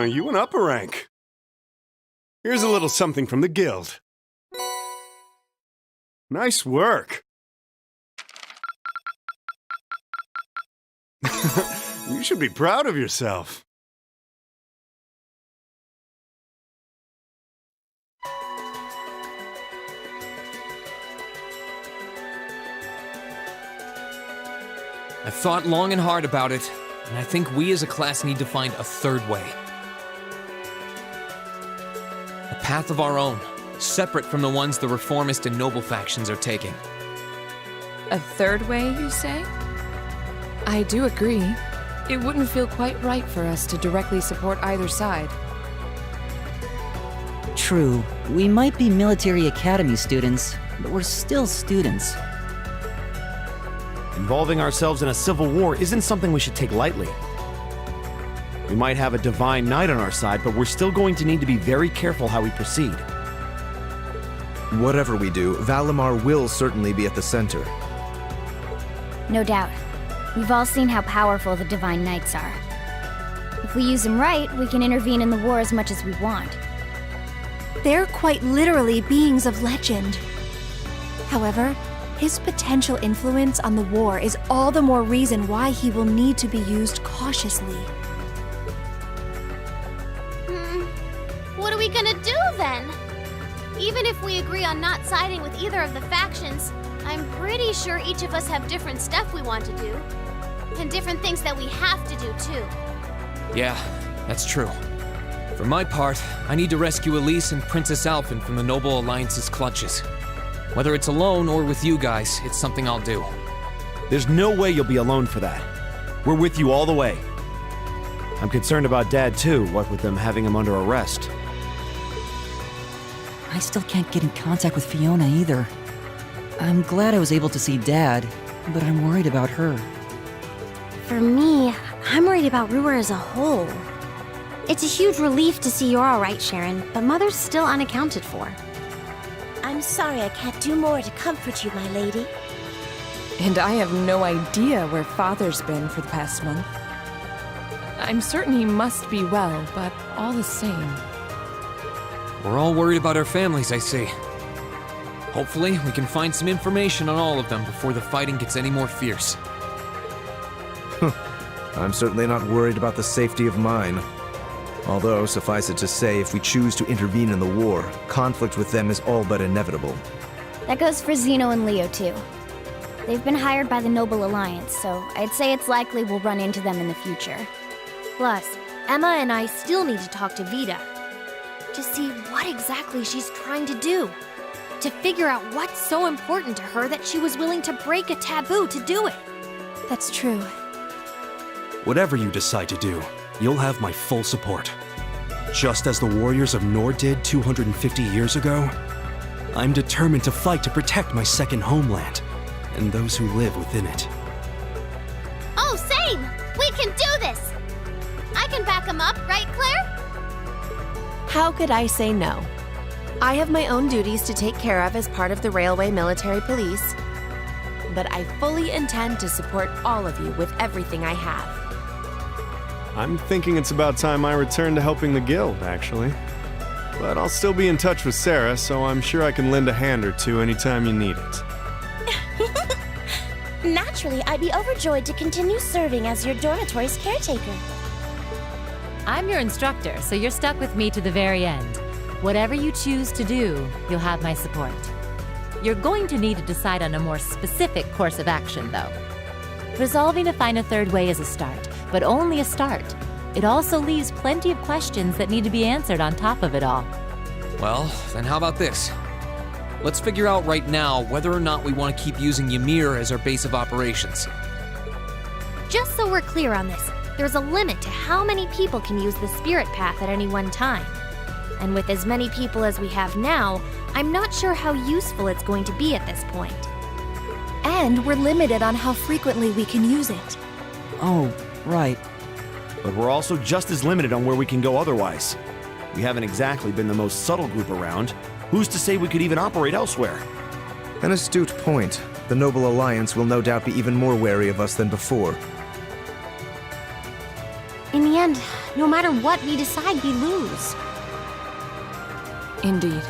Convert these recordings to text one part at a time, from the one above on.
You went up a rank. Here's a little something from the guild. Nice work. You should be proud of yourself. I've thought long and hard about it, and I think we as a class need to find a third way. A path of our own, separate from the ones the reformist and noble factions are taking. A third way, you say? I do agree. It wouldn't feel quite right for us to directly support either side. True, we might be military academy students, but we're still students. Involving ourselves in a civil war isn't something we should take lightly. We might have a divine knight on our side, but we're still going to need to be very careful how we proceed. Whatever we do, Valimar will certainly be at the center. No doubt. We've all seen how powerful the Divine Knights are. If we use them right, we can intervene in the war as much as we want. They're quite literally beings of legend. However, his potential influence on the war is all the more reason why he will need to be used cautiously. What are we gonna do then? Even if we agree on not siding with either of the factions, I'm pretty sure each of us have different stuff we want to do. And different things that we have to do too. Yeah, that's true. For my part, I need to rescue Elise and Princess Alphen from the Noble Alliance's clutches. Whether it's alone or with you guys, it's something I'll do. There's no way you'll be alone for that. We're with you all the way. I'm concerned about Dad too, what with them having him under arrest. I still can't get in contact with Fiona either. I'm glad I was able to see Dad, but I'm worried about her. For me, I'm worried about Ruhr as a whole. It's a huge relief to see you're alright, Sharon, but Mother's still unaccounted for. I'm sorry I can't do more to comfort you, my lady. And I have no idea where Father's been for the past month. I'm certain he must be well, but all the same. We're all worried about our families, I see. Hopefully, we can find some information on all of them before the fighting gets any more fierce. I'm certainly not worried about the safety of mine. Although, suffice it to say, if we choose to intervene in the war, conflict with them is all but inevitable. That goes for Zeno and Leo too. They've been hired by the Noble Alliance, so I'd say it's likely we'll run into them in the future. Plus, Emma and I still need to talk to VITA to see what exactly she's trying to do. To figure out what's so important to her that she was willing to break a taboo to do it. That's true. Whatever you decide to do, you'll have my full support. Just as the warriors of Nord did 250 years ago, I'm determined to fight to protect my second homeland and those who live within it. Oh, same! We can do this! I can back him up, right, Claire? How could I say no? I have my own duties to take care of as part of the Railway Military Police, but I fully intend to support all of you with everything I have. I'm thinking it's about time I return to helping the guild, actually. But I'll still be in touch with Sarah, so I'm sure I can lend a hand or two anytime you need it. Naturally, I'd be overjoyed to continue serving as your dormitory's caretaker. I'm your instructor, so you're stuck with me to the very end. Whatever you choose to do, you'll have my support. You're going to need to decide on a more specific course of action, though. Resolving to find a third way is a start, but only a start. It also leaves plenty of questions that need to be answered on top of it all. Well, then how about this? Let's figure out right now whether or not we want to keep using Ymir as our base of operations. Just so we're clear on this, there's a limit to how many people can use the Spirit Path at any one time. And with as many people as we have now, I'm not sure how useful it's going to be at this point. And we're limited on how frequently we can use it. Oh, right. But we're also just as limited on where we can go otherwise. We haven't exactly been the most subtle group around. Who's to say we could even operate elsewhere? An astute point. The Noble Alliance will no doubt be even more wary of us than before. In the end, No matter what we decide, we lose. Indeed.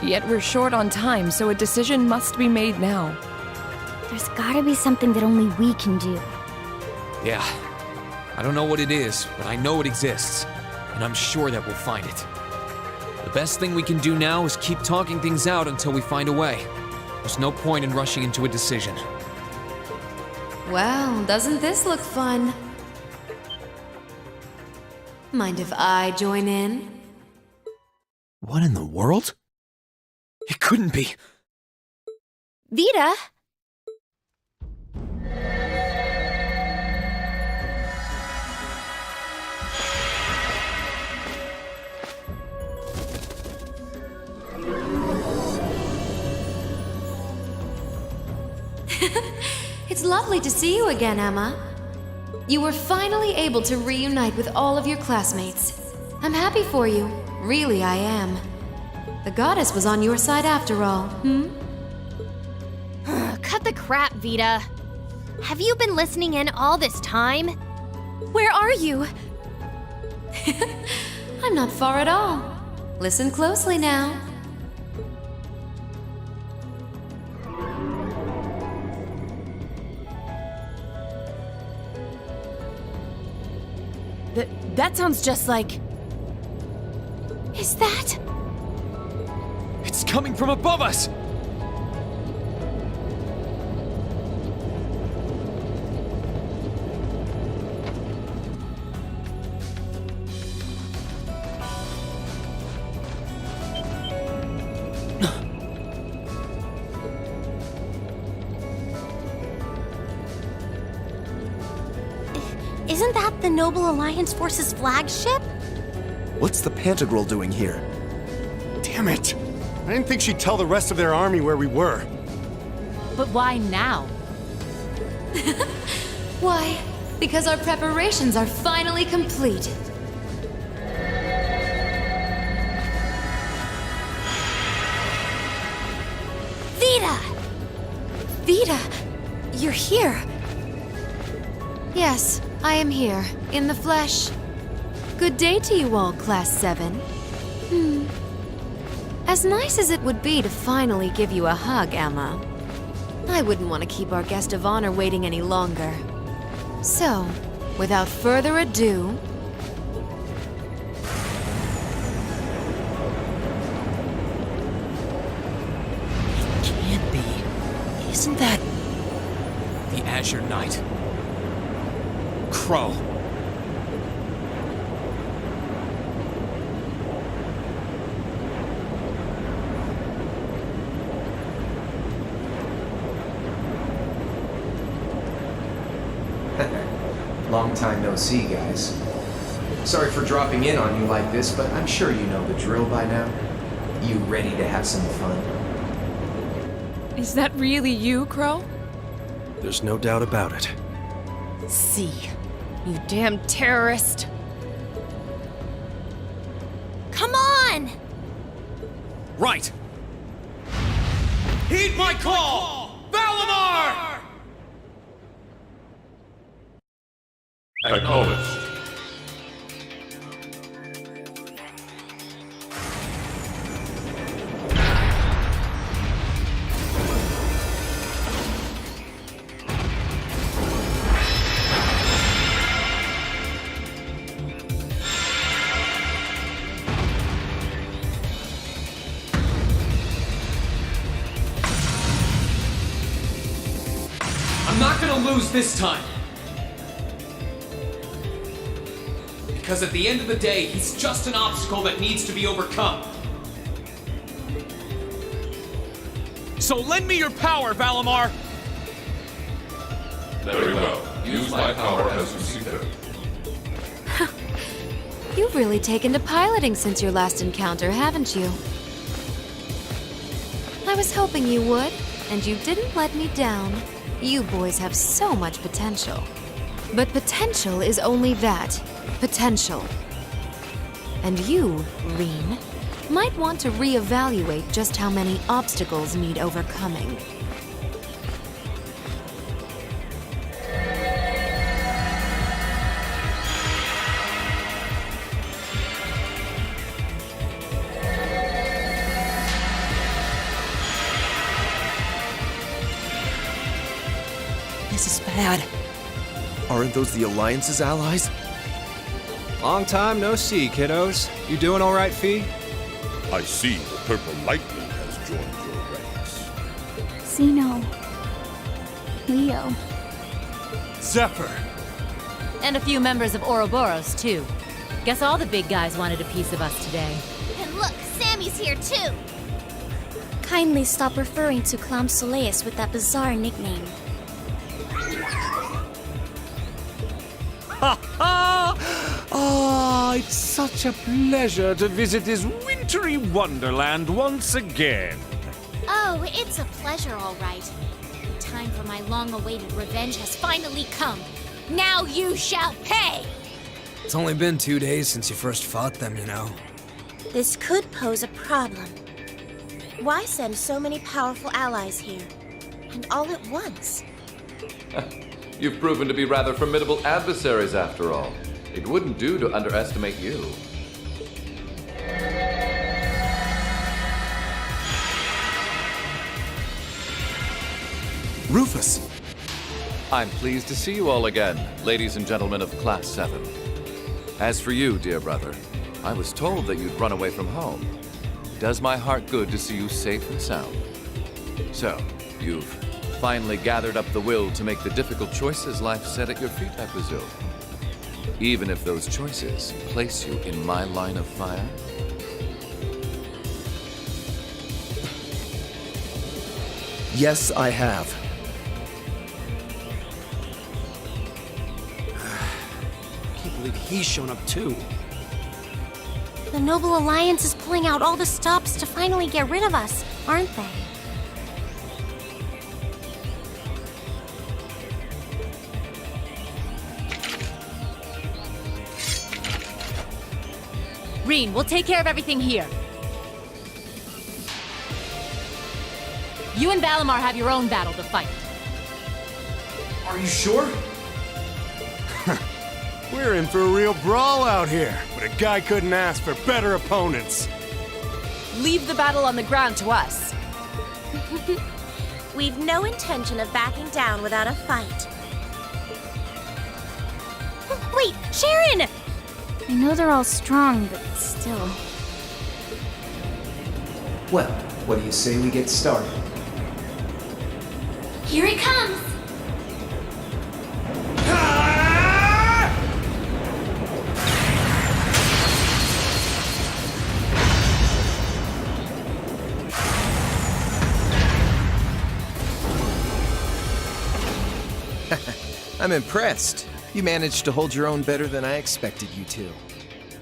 Yet we're short on time, so a decision must be made now. There's gotta be something that only we can do. Yeah. I don't know what it is, but I know it exists. And I'm sure that we'll find it. The best thing we can do now is keep talking things out until we find a way. There's no point in rushing into a decision. Well, doesn't this look fun? Mind if I join in? What in the world? It couldn't be. VITA! It's lovely to see you again, Emma. You were finally able to reunite with all of your classmates. I'm happy for you. Really, I am. The goddess was on your side after all, Cut the crap, VITA. Have you been listening in all this time? Where are you? I'm not far at all. Listen closely now. That sounds just like... Is that... It's coming from above us! Isn't that the Noble Alliance Force's flagship? What's the Pantagruel doing here? Damn it! I didn't think she'd tell the rest of their army where we were. But why now? Why? Because our preparations are finally complete. VITA! VITA! You're here! Yes, I am here, in the flesh. Good day to you all, Class 7. As nice as it would be to finally give you a hug, Emma, I wouldn't want to keep our guest of honor waiting any longer. So, without further ado... Can't be. Isn't that... The Azure Knight. Crow. Long time no see, guys. Sorry for dropping in on you like this, but I'm sure you know the drill by now. You ready to have some fun? Is that really you, Crow? There's no doubt about it. See, you damn terrorist. Come on! Right! Heed my call! Valimar! Acknowledged. I'm not gonna lose this time! Because at the end of the day, he's just an obstacle that needs to be overcome. So lend me your power, Valimar! Very well. Use my power as you see fit. You've really taken to piloting since your last encounter, haven't you? I was hoping you would, and you didn't let me down. You boys have so much potential. But potential is only that. Potential. And you, Reen, might want to reevaluate just how many obstacles need overcoming. This is bad. Aren't those the Alliance's allies? Long time no see, kiddos. You doing all right, Fee? I see the Purple Lightning has joined your ranks. Zeno. Leo. Zephyr. And a few members of Ouroboros, too. Guess all the big guys wanted a piece of us today. And look, Sammy's here too. Kindly stop referring to Clam Soleus with that bizarre nickname. Ha ha! Ah, it's such a pleasure to visit this wintry wonderland once again. Oh, it's a pleasure, all right. The time for my long-awaited revenge has finally come. Now you shall pay! It's only been 2 days since you first fought them, you know. This could pose a problem. Why send so many powerful allies here? And all at once? You've proven to be rather formidable adversaries after all. It wouldn't do to underestimate you. Rufus! I'm pleased to see you all again, ladies and gentlemen of Class 7. As for you, dear brother, I was told that you'd run away from home. It does my heart good to see you safe and sound. So, you've finally gathered up the will to make the difficult choices life set at your feet, I presume. Even if those choices place you in my line of fire? Yes, I have. I can't believe he's shown up too. The Noble Alliance is pulling out all the stops to finally get rid of us, aren't they? Reen, we'll take care of everything here. You and Valimar have your own battle to fight. Are you sure? We're in for a real brawl out here, but a guy couldn't ask for better opponents. Leave the battle on the ground to us. We've no intention of backing down without a fight. Wait, Sharon! I know they're all strong, but still. Well, what do you say we get started? Here he comes! I'm impressed. You managed to hold your own better than I expected you to.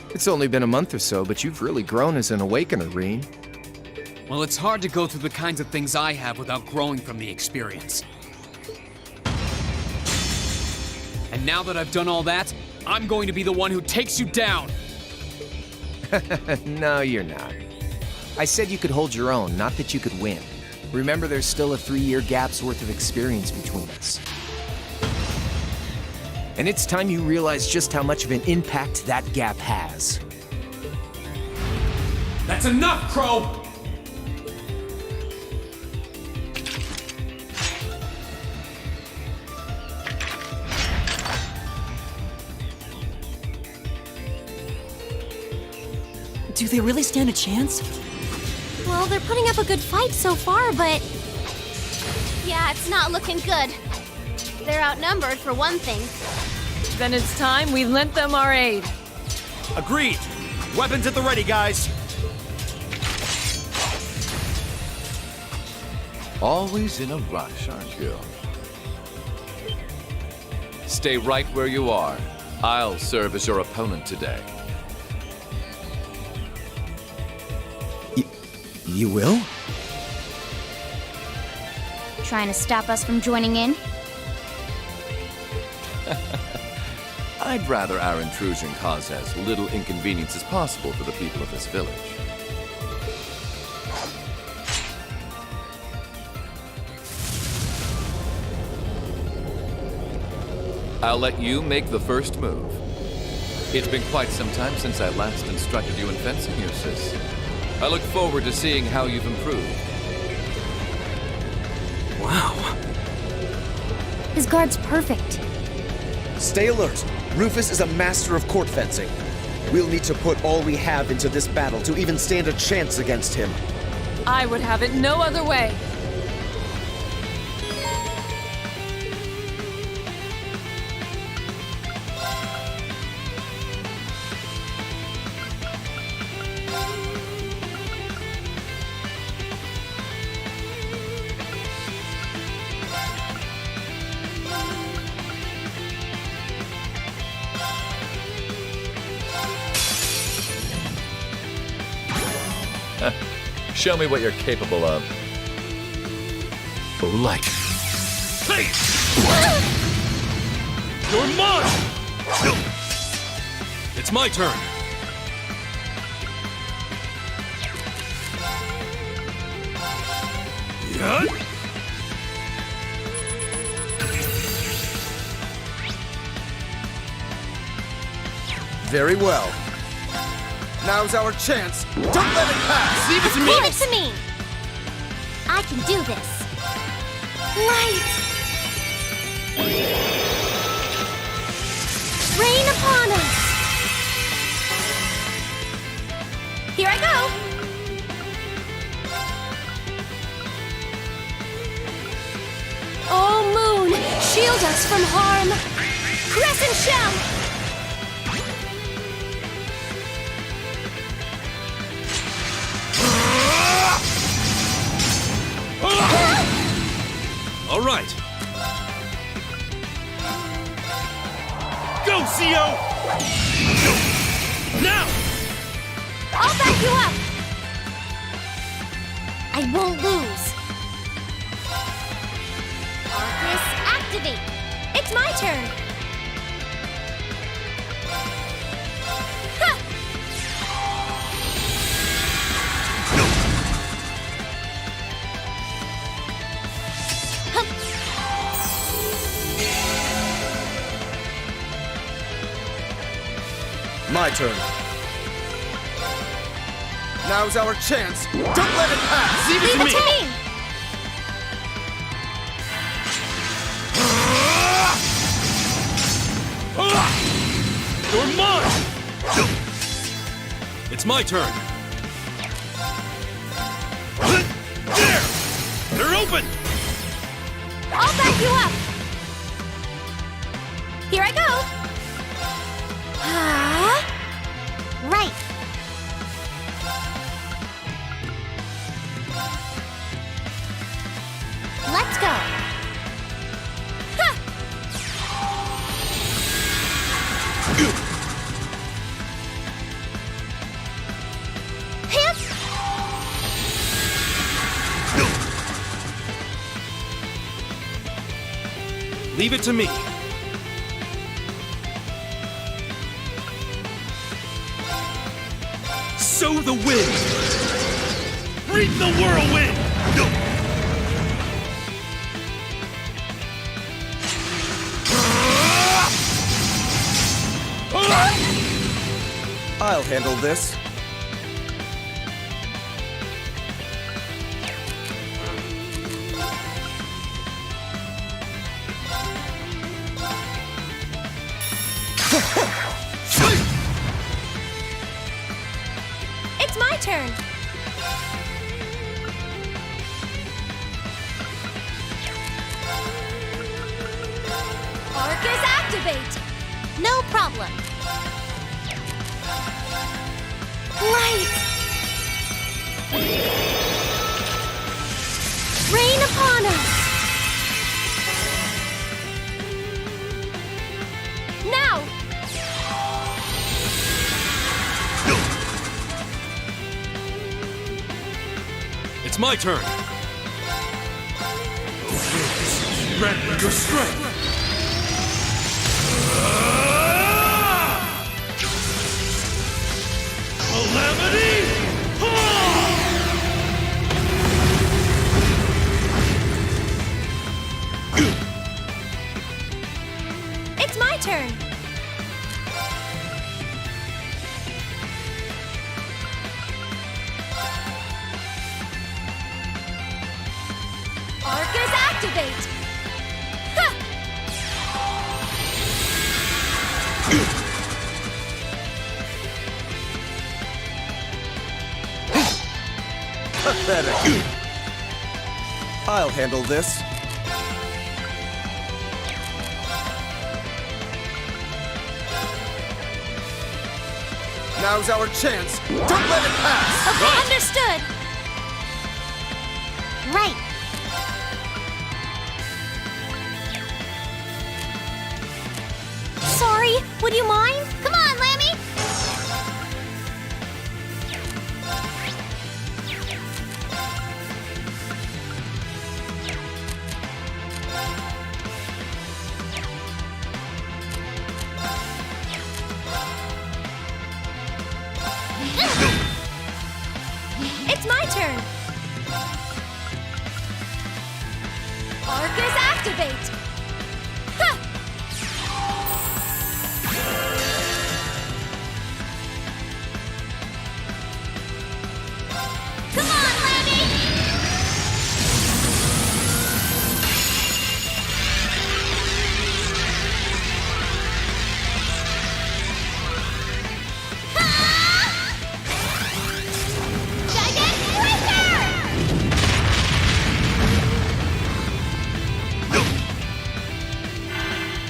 It's only been a month or so, but you've really grown as an Awakener, Reen. Well, it's hard to go through the kinds of things I have without growing from the experience. And now that I've done all that, I'm going to be the one who takes you down! No, you're not. I said you could hold your own, not that you could win. Remember, there's still a 3-year gap's worth of experience between us. And it's time you realize just how much of an impact that gap has. That's enough, Crow! Do they really stand a chance? Well, they're putting up a good fight so far, but... yeah, it's not looking good. They're outnumbered, for one thing. Then it's time we lent them our aid. Agreed. Weapons at the ready, guys. Always in a rush, aren't you? Stay right where you are. I'll serve as your opponent today. You will? Trying to stop us from joining in? I'd rather our intrusion cause as little inconvenience as possible for the people of this village. I'll let you make the first move. It's been quite some time since I last instructed you in fencing, Eustace. I look forward to seeing how you've improved. Wow. His guard's perfect. Stay alert. Rufus is a master of court fencing. We'll need to put all we have into this battle to even stand a chance against him. I would have it no other way. Show me what you're capable of. Oh, light. Hey! You're mine! It's my turn. Yeah? Very well. Now's our chance. Don't let it pass! Leave it to me! Leave it to me! I can do this. Light! Rain upon us! Here I go! Oh, Moon! Shield us from harm! Crescent Shell! All right. Go, CO! Now! I'll back you up! I won't lose. Arcus, activate! It's my turn! Ha! My turn. Now's our chance. Don't let it pass! Leave it to me! You're mine! It's my turn. There! They're open! I'll back you up! Here I go! Right! Let's go! Ha! Hip! Leave it to me. Sow the wind! Reap the whirlwind! I'll handle this. It's my turn! Arcus, activate! No problem. Light! Rain upon us! Now! It's my turn. Grant your strength! Calamity! It's my turn! Arcus, activate! Ha! Pathetic. I'll handle this. Now's our chance. Don't let it pass. Okay, understood. Right. Sorry, would you mind? Come on, Lammy. It's my turn. Arcus activate. Ha! Come on, Lammy!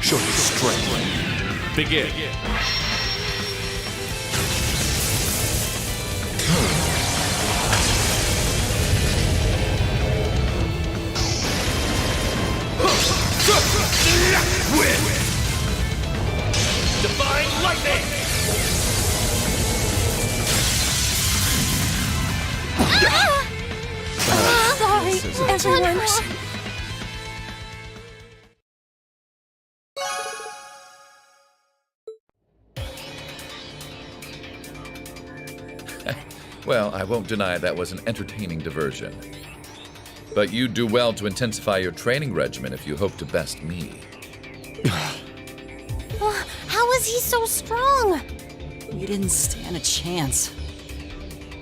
Show your strength. Begin. Win! Divine Lightning! Sorry, everyone. Well, I won't deny that was an entertaining diversion. But you'd do well to intensify your training regimen if you hope to best me. How is he so strong? You didn't stand a chance.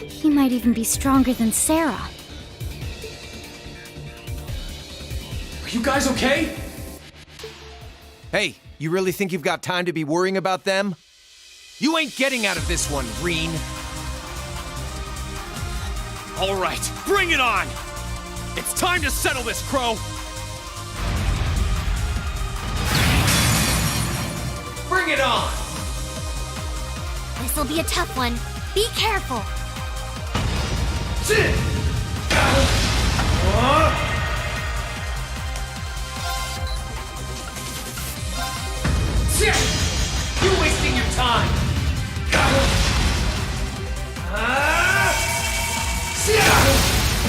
He might even be stronger than Sarah. Are you guys okay? Hey, you really think you've got time to be worrying about them? You ain't getting out of this one, Green. All right, bring it on! It's time to settle this, Crow! Bring it on! This'll be a tough one. Be careful. Sit! Sit! You're wasting your time!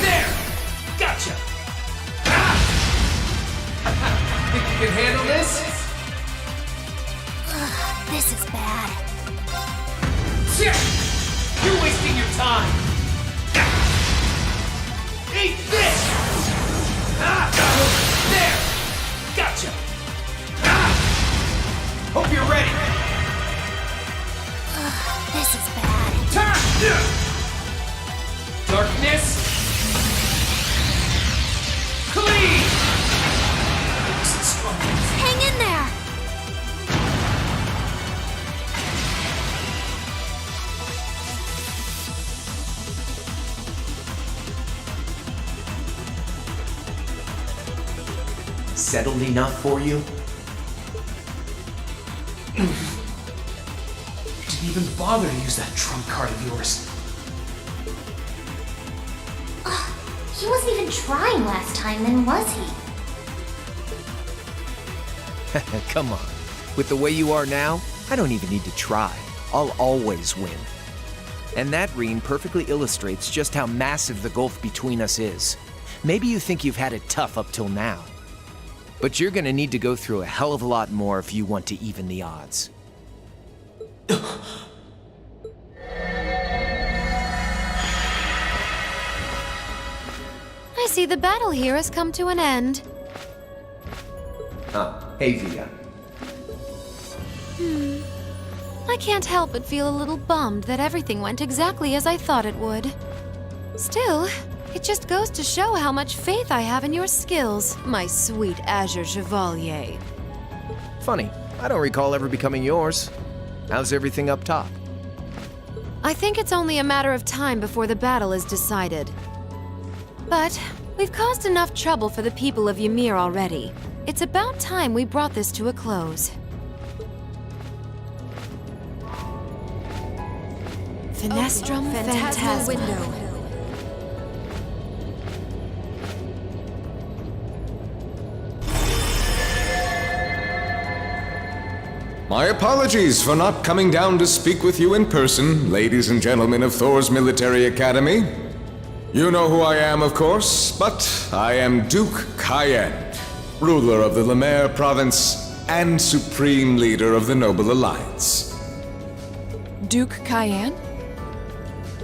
There! Gotcha! Think you can handle this? This is bad. You're wasting your time! Eat this! There! Gotcha! Hope you're ready! This is bad. Turn! Darkness! Clean! Hang in there! Settled enough for you? You didn't even bother to use that trump card of yours. He wasn't even trying last time, then was he? Come on. With the way you are now, I don't even need to try. I'll always win. And that Reen perfectly illustrates just how massive the gulf between us is. Maybe you think you've had it tough up till now. But you're gonna need to go through a hell of a lot more if you want to even the odds. I see the battle here has come to an end. Hey, VITA. I can't help but feel a little bummed that everything went exactly as I thought it would. Still, it just goes to show how much faith I have in your skills, my sweet Azure Chevalier. Funny, I don't recall ever becoming yours. How's everything up top? I think it's only a matter of time before the battle is decided. But we've caused enough trouble for the people of Ymir already. It's about time we brought this to a close. Finestrum Phantasma. Window. My apologies for not coming down to speak with you in person, ladies and gentlemen of Thor's Military Academy. You know who I am, of course, but I am Duke Cayenne, ruler of the Lemaire province and supreme leader of the Noble Alliance. Duke Cayenne?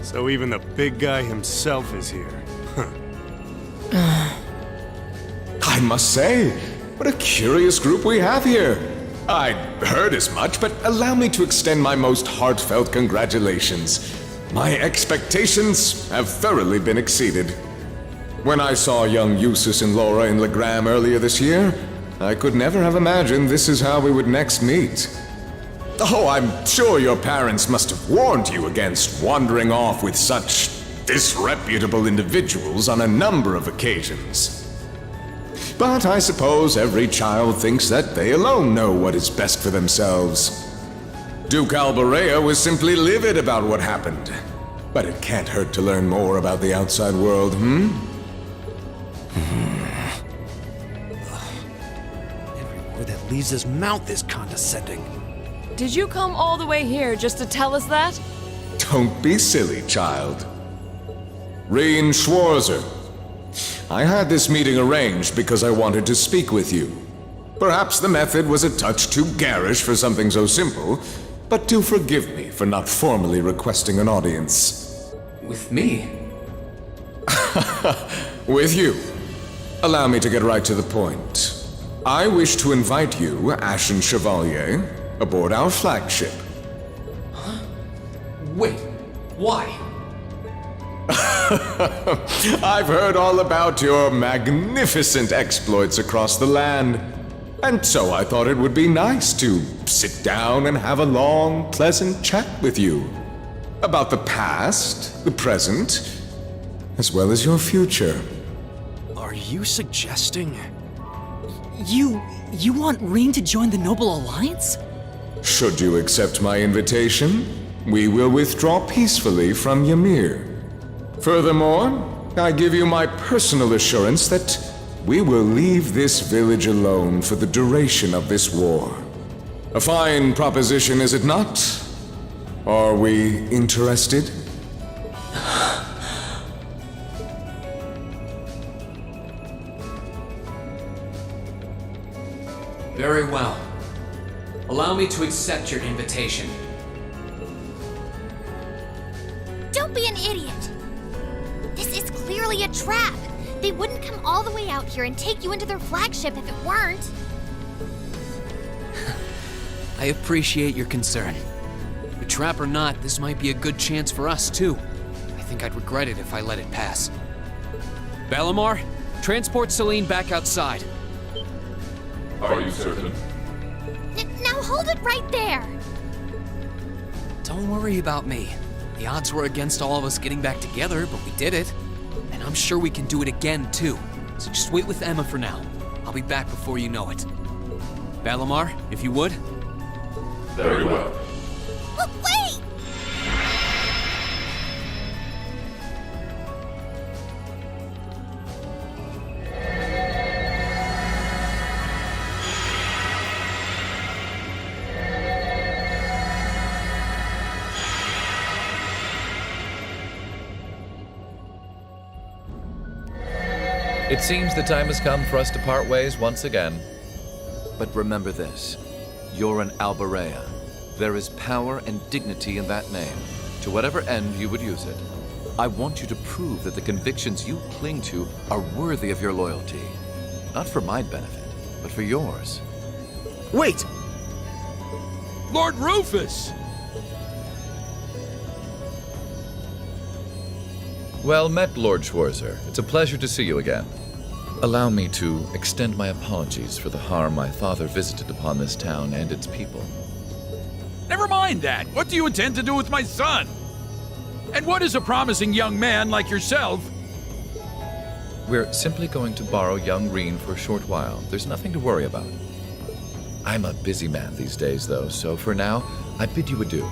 So even the big guy himself is here. I must say, what a curious group we have here. I'd heard as much, but allow me to extend my most heartfelt congratulations. My expectations have thoroughly been exceeded. When I saw young Eustace and Laura in Legram earlier this year, I could never have imagined this is how we would next meet. Oh, I'm sure your parents must have warned you against wandering off with such disreputable individuals on a number of occasions. But I suppose every child thinks that they alone know what is best for themselves. Duke Albarea was simply livid about what happened. But it can't hurt to learn more about the outside world, Every word that leaves his mouth is condescending. Did you come all the way here just to tell us that? Don't be silly, child. Reen Schwarzer. I had this meeting arranged because I wanted to speak with you. Perhaps the method was a touch too garish for something so simple, but do forgive me for not formally requesting an audience. With me? With you. Allow me to get right to the point. I wish to invite you, Ashen Chevalier, aboard our flagship. Huh? Wait, why? I've heard all about your magnificent exploits across the land, and so I thought it would be nice to sit down and have a long, pleasant chat with you about the past, the present, as well as your future. Are you suggesting? You want Reen to join the Noble Alliance? Should you accept my invitation, we will withdraw peacefully from Ymir. Furthermore, I give you my personal assurance that we will leave this village alone for the duration of this war. A fine proposition, is it not? Are we interested? Very well. Allow me to accept your invitation. Don't be an idiot! This is clearly a trap! They wouldn't come all the way out here and take you into their flagship if it weren't. I appreciate your concern. A trap or not, this might be a good chance for us, too. I think I'd regret it if I let it pass. Valimar, transport Celine back outside. Are you certain? Now hold it right there! Don't worry about me. The odds were against all of us getting back together, but we did it. And I'm sure we can do it again, too. So just wait with Emma for now. I'll be back before you know it. Valimar, if you would. Very well. But wait! It seems the time has come for us to part ways once again. But remember this. You're an Albarea. There is power and dignity in that name, to whatever end you would use it. I want you to prove that the convictions you cling to are worthy of your loyalty. Not for my benefit, but for yours. Wait! Lord Rufus! Well met, Lord Schwarzer. It's a pleasure to see you again. Allow me to extend my apologies for the harm my father visited upon this town and its people. Never mind that. What do you intend to do with my son? And what is a promising young man like yourself We're simply going to borrow young Reen for a short while. There's nothing to worry about. I'm a busy man these days, though, so for now, I bid you adieu.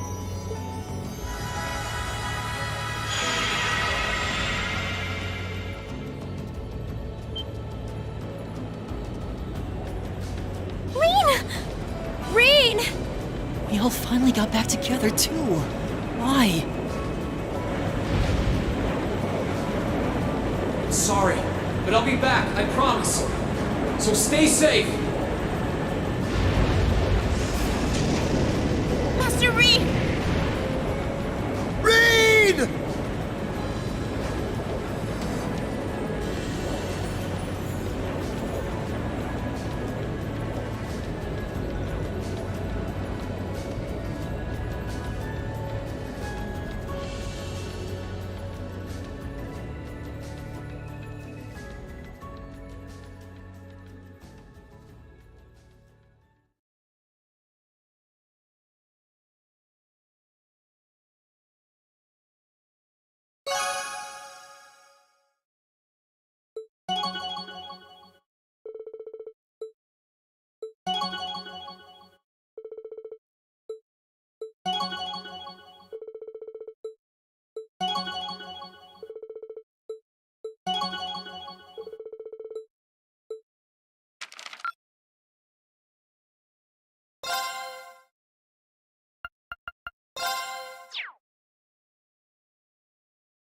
Reen! We all finally got back together, too. Why? Sorry, but I'll be back, I promise. So stay safe. Master Reen! Reen!